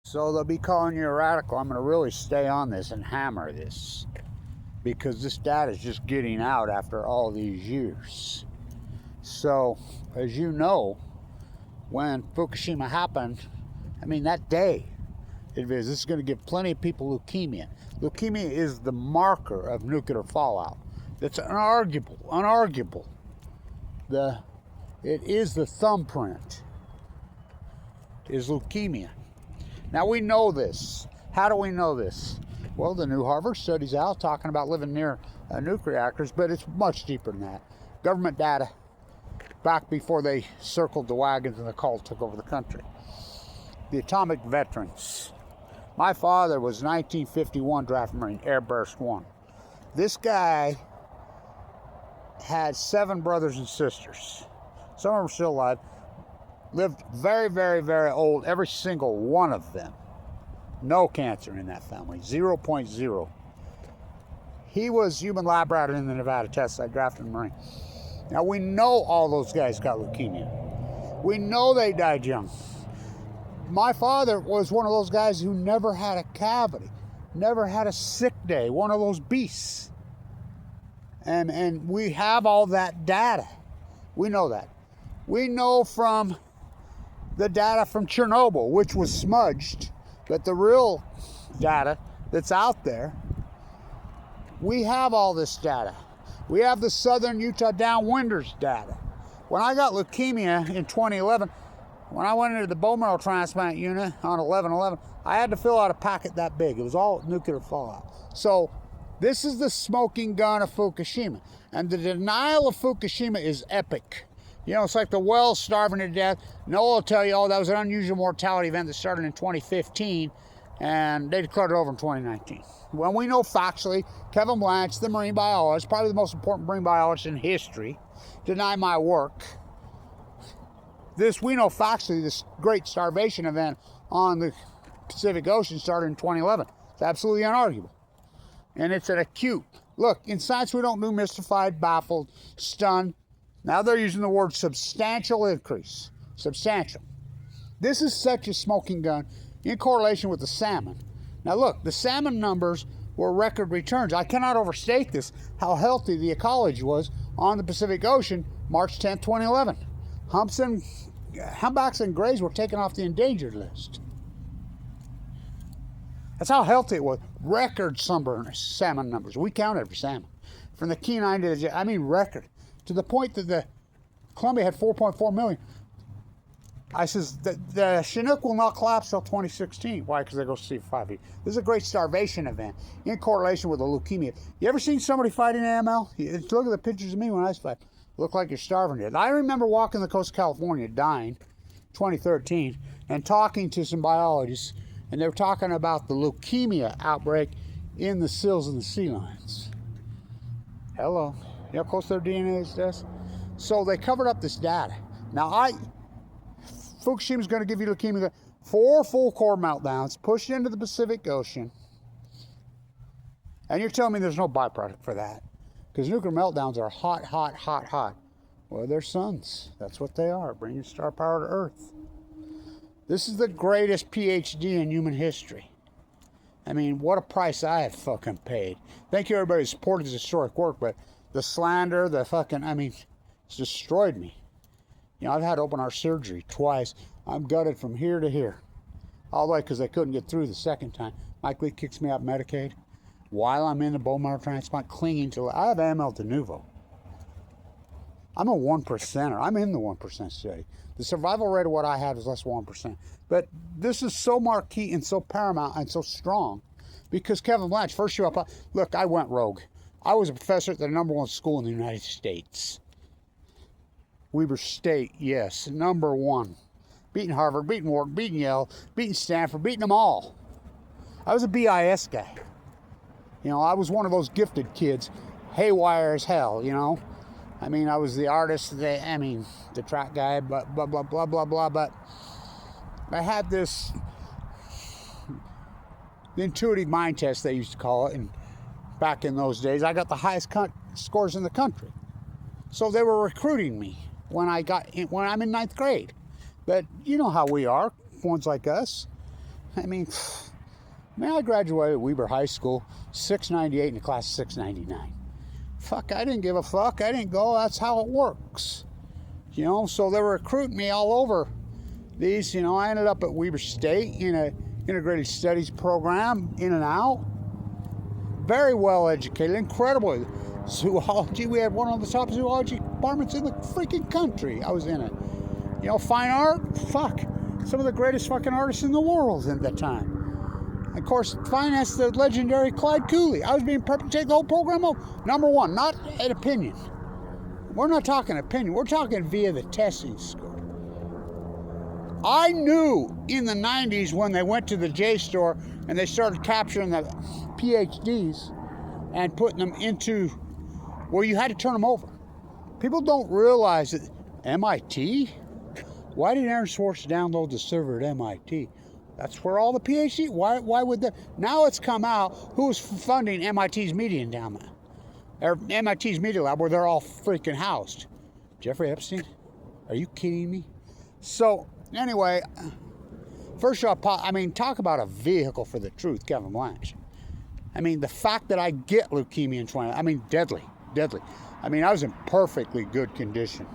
So they'll be calling you a radical. I'm going to really stay on this and hammer this, because this data is just getting out after all these years. So, as you know, when Fukushima happened, I mean, that day, this is going to give plenty of people leukemia. Leukemia is the marker of nuclear fallout. That's unarguable. It is the thumbprint, is leukemia. Now, we know this. How do we know this? Well, the new Harvard study's out talking about living near nuclear reactors, but it's much deeper than that. Government data back before they circled the wagons and the cult took over the country. The atomic veterans. My father was 1951 draft Marine, Air Burst 1. This guy had 7 brothers and sisters. Some of them are still alive. Lived very, very, very old, every single one of them. No cancer in that family, 0.0. He was human lab rat in the Nevada test site, drafted Marine. Now, we know all those guys got leukemia. We know they died young. My father was one of those guys who never had a cavity, never had a sick day, one of those beasts. And we have all that data. We know that. We know from the data from Chernobyl, which was smudged, but the real data that's out there, we have all this data. We have the southern Utah downwinders data. When I got leukemia in 2011, when I went into the bone marrow transplant unit on 11/11, I had to fill out a packet that big. It was all nuclear fallout. So this is the smoking gun of Fukushima. And the denial of Fukushima is epic. You know, it's like the wells starving to death. Noah will tell you, oh, that was an unusual mortality event that started in 2015, and they declared it over in 2019. When we know factually, Kevin Blanch, the marine biologist, probably the most important marine biologist in history, deny my work. We know factually this great starvation event on the Pacific Ocean started in 2011. It's absolutely unarguable. And it's an acute. Look, in science we don't do mystified, baffled, stunned. Now they're using the word substantial increase. Substantial. This is such a smoking gun in correlation with the salmon. Now look, the salmon numbers were record returns. I cannot overstate this, how healthy the ecology was on the Pacific Ocean March 10, 2011. Humpbacks and grays were taken off the endangered list. That's how healthy it was. Record sunburn salmon numbers. We count every salmon. From the Kenai to the, record. To the point that the Columbia had 4.4 million. I says, the Chinook will not collapse till 2016. Why? Because they go see for 5 years. This is a great starvation event in correlation with the leukemia. You ever seen somebody fighting AML? Look at the pictures of me when I was fighting. Look like you're starving to death. I remember walking the coast of California, dying, 2013, and talking to some biologists, and they were talking about the leukemia outbreak in the sills and the sea lions. Hello. You know how close their DNA is to us? So they covered up this data. Now, Fukushima's going to give you leukemia. 4 full core meltdowns pushed into the Pacific Ocean. And you're telling me there's no byproduct for that? Because nuclear meltdowns are hot, hot, hot, hot. Well, they're suns. That's what they are, bringing star power to Earth. This is the greatest PhD in human history. I mean, what a price I have fucking paid. Thank you, everybody who supported this historic work, but the slander, it's destroyed me. You know, I've had open heart surgery twice. I'm gutted from here to here. All the way because I couldn't get through the second time. Mike Lee kicks me out Medicaid. While I'm in the bone marrow transplant, clinging to it. I have AML de novo. I'm a 1%er. I'm in the 1% study. The survival rate of what I had was less than 1%. But this is so marquee and so paramount and so strong because Kevin Blanch, first year up, look, I went rogue. I was a professor at the #1 school in the United States. Weber State, yes, #1. Beating Harvard, beating Wharton, beating Yale, beating Stanford, beating them all. I was a BIS guy. You know, I was one of those gifted kids, haywire as hell, you know. I mean, I was the artist, the track guy, but blah, blah, blah, blah, blah, but I had this, the intuitive mind test, they used to call it, and back in those days, I got the highest scores in the country. So they were recruiting me when I'm in 9th grade. But you know how we are, ones like us. I mean, I graduated Weber High School, 698 in the class of 699. Fuck, I didn't give a fuck. I didn't go. That's how it works. You know, so they were recruiting me all over these. You know, I ended up at Weber State in a integrated studies program, in and out. Very well educated, incredible. Zoology, we had one of the top zoology departments in the freaking country. I was in it. You know, fine art, fuck. Some of the greatest fucking artists in the world at that time. Of course, financed the legendary Clyde Cooley. I was being prepared to take the whole program over. Number one, not an opinion. We're not talking opinion. We're talking via the testing score. I knew in the 90s when they went to the JSTOR and they started capturing the PhDs and putting them into where you had to turn them over. People don't realize that MIT? Why did Aaron Swartz download the server at MIT? That's where all the PhD, why would that? Now it's come out who's funding MIT's media endowment, or MIT's media lab, where they're all freaking housed. Jeffrey Epstein? Are you kidding me? So anyway, first off, I mean, talk about a vehicle for the truth, Kevin Blanche. I mean, the fact that I get leukemia in 20, I mean, deadly. I mean, I was in perfectly good condition,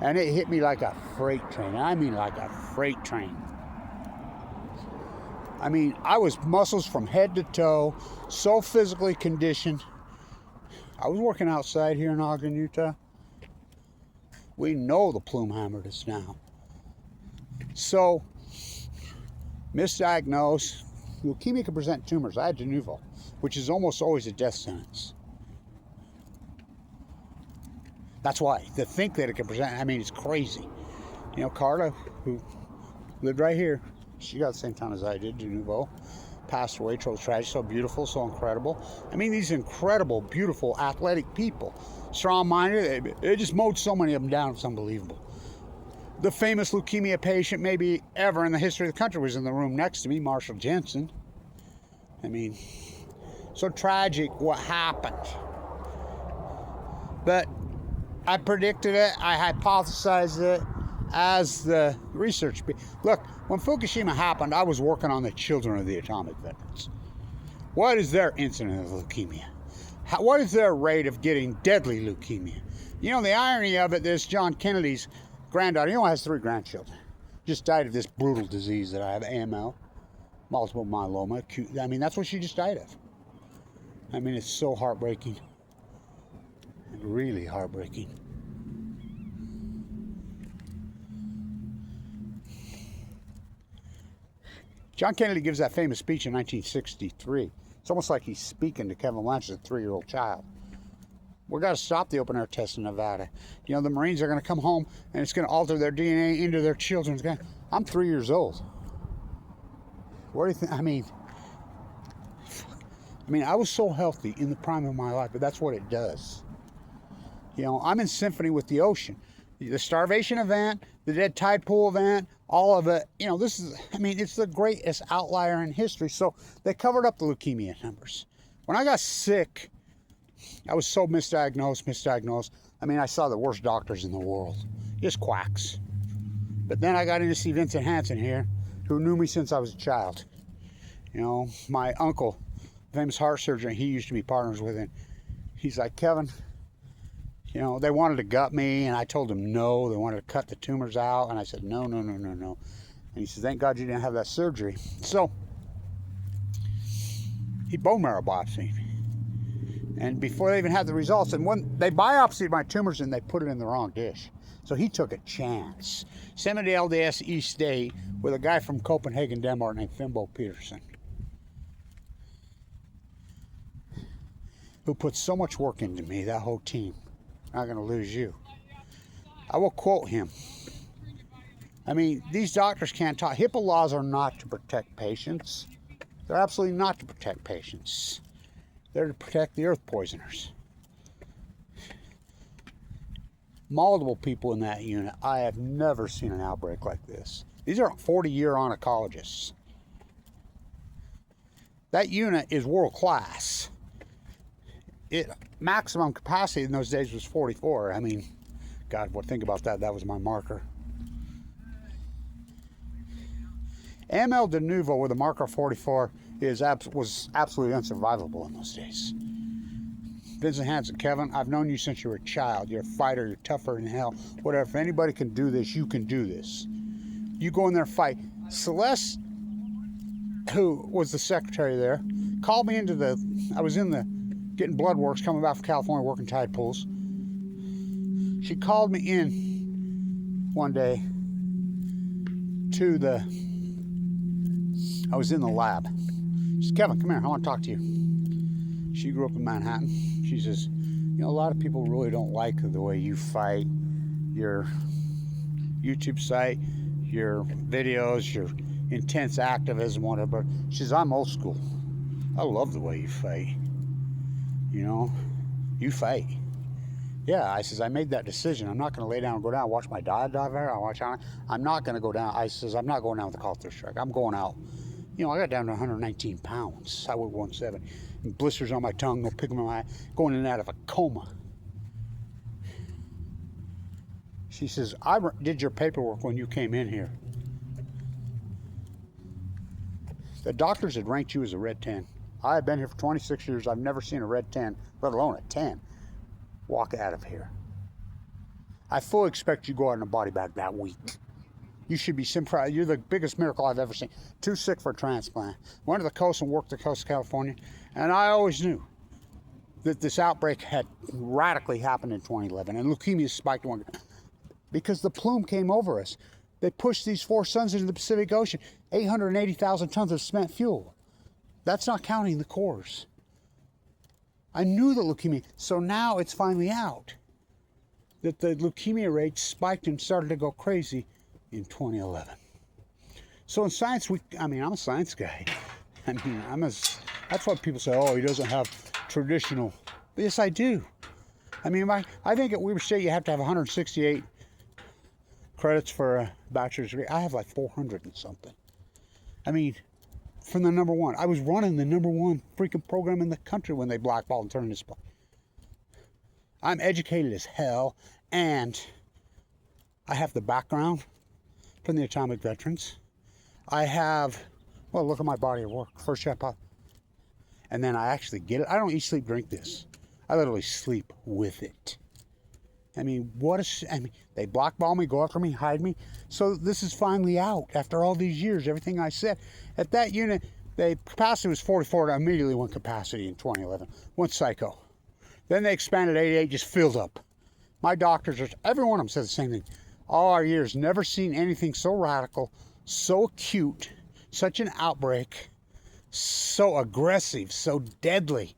and it hit me like a freight train. I mean, like a freight train. I mean, I was muscles from head to toe, so physically conditioned. I was working outside here in Ogden, Utah. We know the plume hammered us now. So, misdiagnosed. Leukemia can present tumors. I had de novo, which is almost always a death sentence. That's why. To think that it can present, I mean, it's crazy. You know, Carla, who lived right here, she got the same time as I did, de novo. Passed away, total tragedy, so beautiful, so incredible. I mean, these incredible, beautiful, athletic people. Strong-minded, they just mowed so many of them down, it's unbelievable. The famous leukemia patient maybe ever in the history of the country was in the room next to me, Marshall Jensen. I mean, so tragic what happened. But I predicted it, I hypothesized it as the research. Look, when Fukushima happened, I was working on the children of the atomic veterans. What is their incidence of leukemia? What is their rate of getting deadly leukemia? You know, the irony of it is John Kennedy's granddaughter, he only has 3 grandchildren, just died of this brutal disease that I have, AML, multiple myeloma. I mean, that's what she just died of. I mean, it's so heartbreaking. Really heartbreaking. John Kennedy gives that famous speech in 1963. It's almost like he's speaking to Kevin Blanche as a 3-year-old child. We've got to stop the open-air test in Nevada. You know, the Marines are going to come home and it's going to alter their DNA into their children's. I'm 3 years old. What do you think? I mean, I was so healthy in the prime of my life, but that's what it does. You know, I'm in symphony with the ocean. The starvation event, the dead tide pool event, all of it. You know, this is, I mean, it's the greatest outlier in history. So they covered up the leukemia numbers. When I got sick, I was so misdiagnosed. I mean, I saw the worst doctors in the world. Just quacks. But then I got in to see Vincent Hansen here, who knew me since I was a child. You know, my uncle, famous heart surgeon, he used to be partners with him. He's like, Kevin, you know, they wanted to gut me, and I told them no. They wanted to cut the tumors out, and I said, no. And he says, thank God you didn't have that surgery. So, he bone marrow biopsied me. And before they even had the results, and when they biopsied my tumors and they put it in the wrong dish. So he took a chance. Sent me to LDS East State with a guy from Copenhagen, Denmark named Fimbo Peterson, who put so much work into me, that whole team. Not going to lose you. I will quote him. I mean, these doctors can't talk. HIPAA laws are not to protect patients. They're absolutely not to protect patients. They're to protect the earth poisoners. Multiple people in that unit. I have never seen an outbreak like this. These are 40-year oncologists. That unit is world class. Maximum capacity in those days was 44. I mean, God, think about that. That was my marker. AML de novo with a marker of 44 was absolutely unsurvivable in those days. Vincent Hansen, Kevin, I've known you since you were a child. You're a fighter, you're tougher than hell. Whatever, if anybody can do this, you can do this. You go in there and fight. Celeste, who was the secretary there, called me into the, I was in the, getting blood works, coming back from California, working tide pools. She called me in one day to the, I was in the lab. She said, Kevin, come here, I want to talk to you. She grew up in Manhattan. She says, you know, a lot of people really don't like the way you fight, your YouTube site, your videos, your intense activism, whatever. She says, I'm old school. I love the way you fight. You know, you fight. Yeah, I says, I made that decision. I'm not going to lay down and go down and watch my dad die there. I'm not going to go down. I says, I'm not going down with the call third strike. I'm going out. You know, I got down to 119 pounds. I weighed 170. And blisters on my tongue, no pigment in my eye, going in and out of a coma. She says, I did your paperwork when you came in here. The doctors had ranked you as a red 10. I have been here for 26 years. I've never seen a red 10, let alone a 10, walk out of here. I fully expect you to go out in a body bag that week. You should be surprised. You're the biggest miracle I've ever seen. Too sick for a transplant. Went to the coast and worked the coast of California. And I always knew that this outbreak had radically happened in 2011. And leukemia spiked one. Because the plume came over us. They pushed these 4 suns into the Pacific Ocean. 880,000 tons of spent fuel. That's not counting the cores. I knew the leukemia. So now it's finally out. That the leukemia rate spiked and started to go crazy in 2011. So in science, I'm a science guy. That's why people say, oh, he doesn't have traditional. But yes, I do. I think at Weber State you have to have 168 credits for a bachelor's degree. I have like 400 and something. From the number one. I was running the number one freaking program in the country when they blackballed and turned this ball. I'm educated as hell, and I have the background from the atomic veterans. I have, well, look at my body of work. First step up. And then I actually get it. I don't eat, sleep, drink this. I literally sleep with it. They blackball me, go after me, hide me. So this is finally out after all these years, everything I said. At that unit, the capacity was 44. I immediately went capacity in 2011. Went psycho. Then they expanded 88, just filled up. My doctors, every one of them said the same thing. All our years, never seen anything so radical, so acute, such an outbreak, so aggressive, so deadly.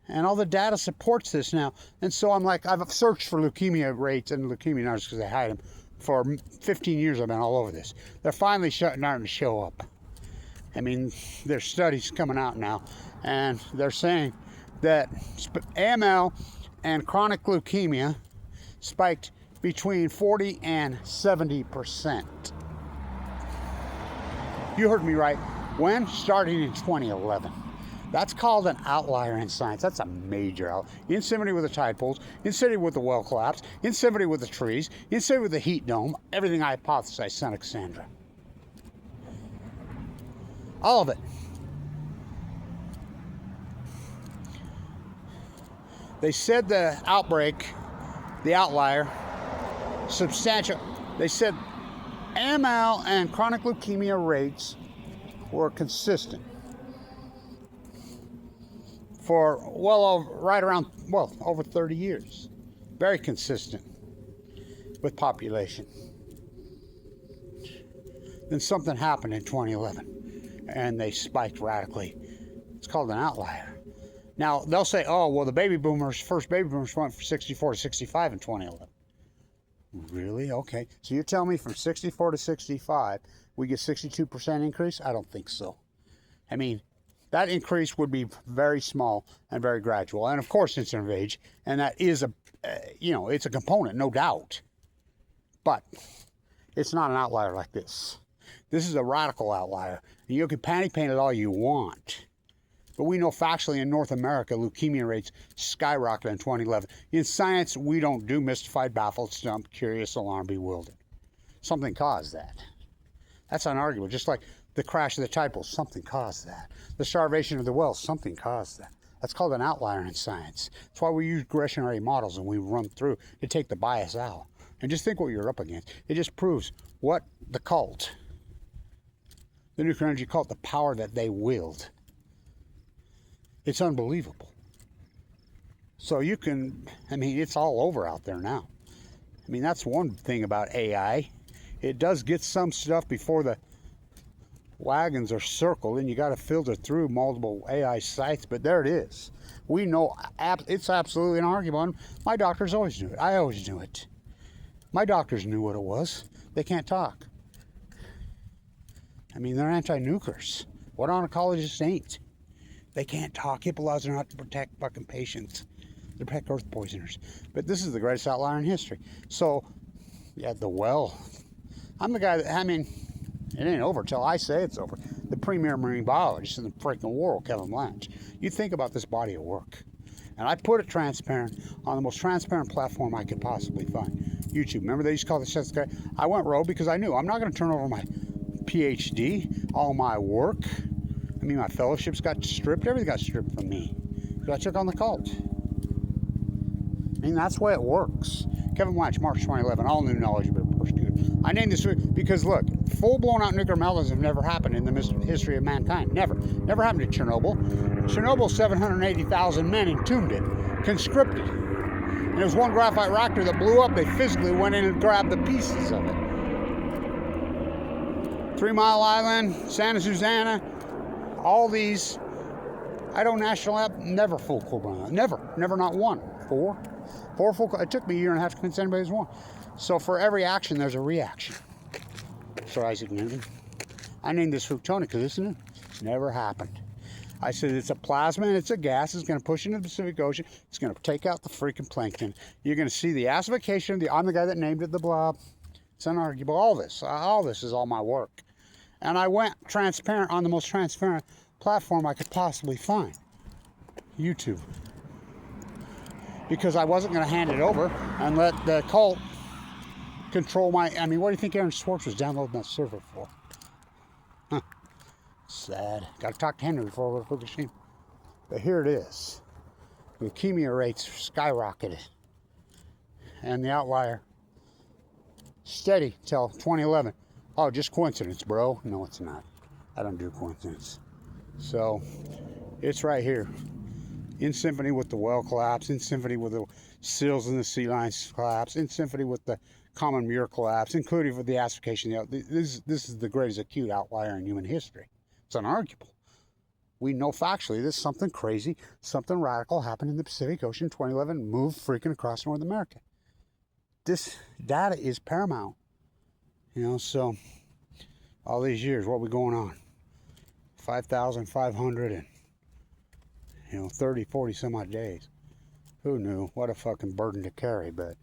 And all the data supports this now. And so I'm like, I've searched for leukemia rates and leukemia numbers because they hide them. For 15 years I've been all over this. They're finally starting to show up. There's studies coming out now, and they're saying that AML and chronic leukemia spiked between 40 and 70%. You heard me right. When? Starting in 2011. That's called an outlier in science. That's a major outlier. In symmetry with the tide pools, in symmetry with the well collapse, in symmetry with the trees, in symmetry with the heat dome, everything I hypothesized, Seneca Sandra. All of it. They said the outbreak, the outlier, substantial. They said AML and chronic leukemia rates were consistent for over 30 years. Very consistent with population. Then something happened in 2011 and they spiked radically. It's called an outlier. Now they'll say, oh, well, the first baby boomers went from 64 to 65 in 2011. Really? Okay. So you're telling me from 64 to 65, we get 62% increase? I don't think so. That increase would be very small and very gradual. And of course, incidence of age, and that is it's a component, no doubt. But it's not an outlier like this. This is a radical outlier. And you can panty paint it all you want. But we know factually in North America, leukemia rates skyrocketed in 2011. In science, we don't do mystified, baffled, stumped, curious, alarmed, bewildered. Something caused that. That's unarguable. Just like the crash of the tide, something caused that. The starvation of the whales, something caused that. That's called an outlier in science. That's why we use regressionary models and we run through to take the bias out. And just think what you're up against. It just proves what the cult, the nuclear energy cult, the power that they wield. It's unbelievable. So you can, I mean, it's all over out there now. I mean, that's one thing about AI. It does get some stuff before the wagons are circled, and you got to filter through multiple AI sites, but there it is. We know it's absolutely inarguable. And my doctors always knew it. I always knew it. My doctors knew what it was. They can't talk. I mean, they're anti-nukers. What oncologists ain't? They can't talk. HIPAA laws are not to protect fucking patients. They protect earth poisoners. But this is the greatest outlier in history. So, yeah, the well. I'm the guy that, I mean, it ain't over till I say it's over. The premier marine biologist in the freaking world, Kevin Blanch. You think about this body of work. And I put it transparent on the most transparent platform I could possibly find. YouTube. Remember they used to call the Seth guy? I went rogue because I knew I'm not going to turn over my PhD, all my work. I mean, my fellowships got stripped. Everything got stripped from me. Because I took on the cult. I mean, that's the way it works. Kevin Blanch, March 2011. All new knowledge about persecuted. I named this because, look, full-blown out nuclear meltdowns have never happened in the history of mankind. Never. Never happened to Chernobyl. Chernobyl, 780,000 men entombed it, conscripted. And there was one graphite reactor that blew up. They physically went in and grabbed the pieces of it. 3 Mile Island, Santa Susana, all these. Idaho National Lab, never full core burnout. Never, not one. Four full. It took me a year and a half to convince anybody there's one. So for every action, there's a reaction. Sir Isaac Newton. I named this Fructonic because it's new. It's never happened. I said it's a plasma and it's a gas. It's going to push into the Pacific Ocean. It's going to take out the freaking plankton. You're going to see the acidification. I'm the guy that named it the blob. It's unarguable. All this is all my work. And I went transparent on the most transparent platform I could possibly find. YouTube. Because I wasn't going to hand it over and let the cult control my... I mean, what do you think Aaron Swartz was downloading that server for? Huh. Sad. Got to talk to Henry before I go to Fukushima. But here it is. Leukemia rates skyrocketed. And the outlier steady till 2011. Oh, just coincidence, bro. No, it's not. I don't do coincidence. So, it's right here. In symphony with the well collapse, in symphony with the sills and the sea lions collapse, in symphony with the common muir collapse, including with the acidification. This is the greatest acute outlier in human history. It's unarguable. We know factually there's something crazy, something radical happened in the Pacific Ocean 2011, moved freaking across North America. This data is paramount. You know, so all these years, what we going on? 5,500 and 30, 40 some odd days. Who knew? What a fucking burden to carry, but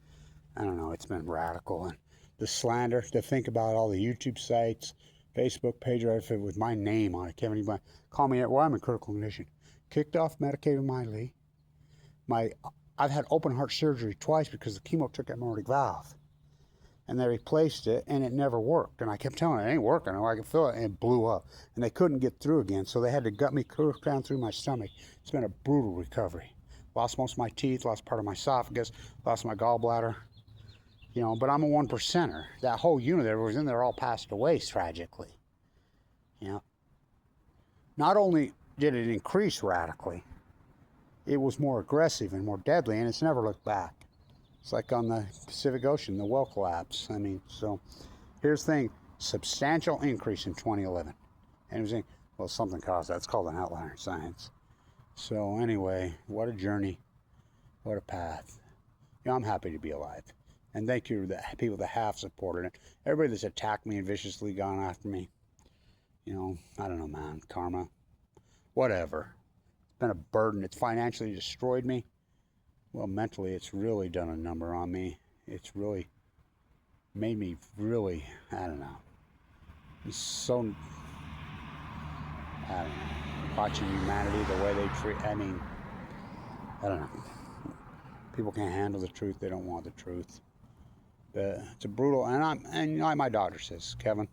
I don't know, it's been radical. And the slander, to think about all the YouTube sites, Facebook page with my name on it, Kevin, call me, well, I'm in critical condition. Kicked off, medicated mildly. I've had open heart surgery twice because the chemo took out my aortic valve. And they replaced it, and it never worked. And I kept telling it ain't working. I could feel it, and it blew up. And they couldn't get through again, so they had to gut me down through my stomach. It's been a brutal recovery. Lost most of my teeth, lost part of my esophagus, lost my gallbladder. But I'm a 1%er. That whole unit that was in there all passed away tragically. Not only did it increase radically, it was more aggressive and more deadly, and it's never looked back. It's like on the Pacific Ocean, the well collapse. I mean, so here's the thing. Substantial increase in 2011. And it was saying, well, something caused that. It's called an outlier in science. So anyway, what a journey. What a path. I'm happy to be alive. And thank you to the people that have supported it. Everybody that's attacked me and viciously gone after me. I don't know, man. Karma. Whatever. It's been a burden. It's financially destroyed me. Well, mentally, it's really done a number on me. It's really made me really, I don't know. It's so, I don't know. Watching humanity, the way they treat, I don't know. People can't handle the truth. They don't want the truth. It's a brutal, and like my daughter says, Kevin,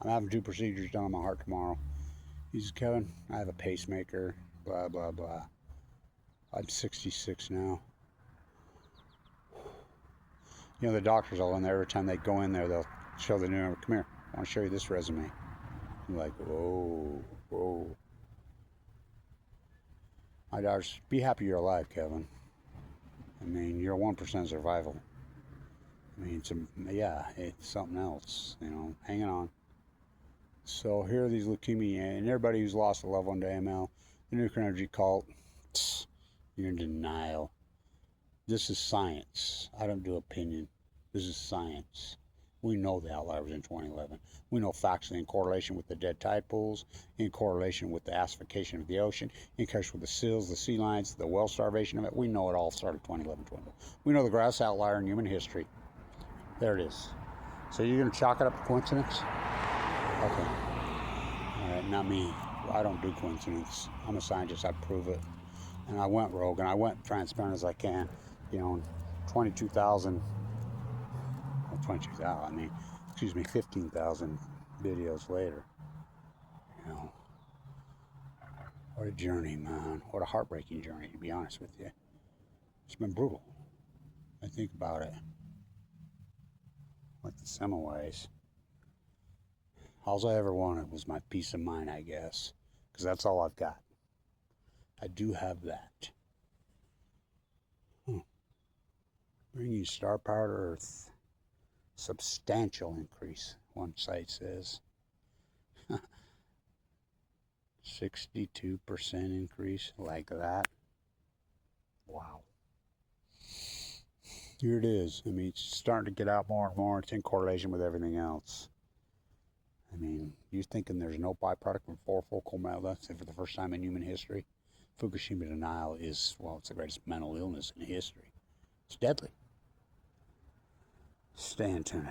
I'm having 2 procedures done on my heart tomorrow. He says, Kevin, I have a pacemaker, blah, blah, blah. I'm 66 now. You know, the doctors all in there, every time they go in there, they'll show the new number. Come here, I want to show you this resume. I'm like, whoa, whoa. My daughters, be happy you're alive, Kevin. I mean, you're 1% survival. I mean, it's something else, you know, hanging on. So here are these leukemia, and everybody who's lost a loved one to AML, the nuclear energy cult, you're in denial. This is science. I don't do opinion. This is science. We know the outlier was in 2011. We know factually in correlation with the dead tide pools, in correlation with the acidification of the ocean, in connection with the sills, the sea lions, the well starvation of it. We know it all started 2011, 2012. We know the greatest outlier in human history. There it is. So you're going to chalk it up to coincidence? Okay. All right, not me. I don't do coincidence. I'm a scientist. I prove it. And I went rogue, and I went transparent as I can. You know, 22,000, well, 22,000, I mean, 15,000 videos later. You know, what a journey, man. What a heartbreaking journey, to be honest with you. It's been brutal. I think about it. Like the Semmelweis. All I ever wanted was my peace of mind, I guess. Because that's all I've got. I do have that. Bringing star power to Earth. Substantial increase, one site says. 62% increase, like that. Wow. Here it is. I mean, it's starting to get out more and more. It's in correlation with everything else. I mean, you're thinking there's no byproduct from focal meltdowns for the first time in human history? Fukushima denial is, well, it's the greatest mental illness in history. It's deadly. Stay in tune.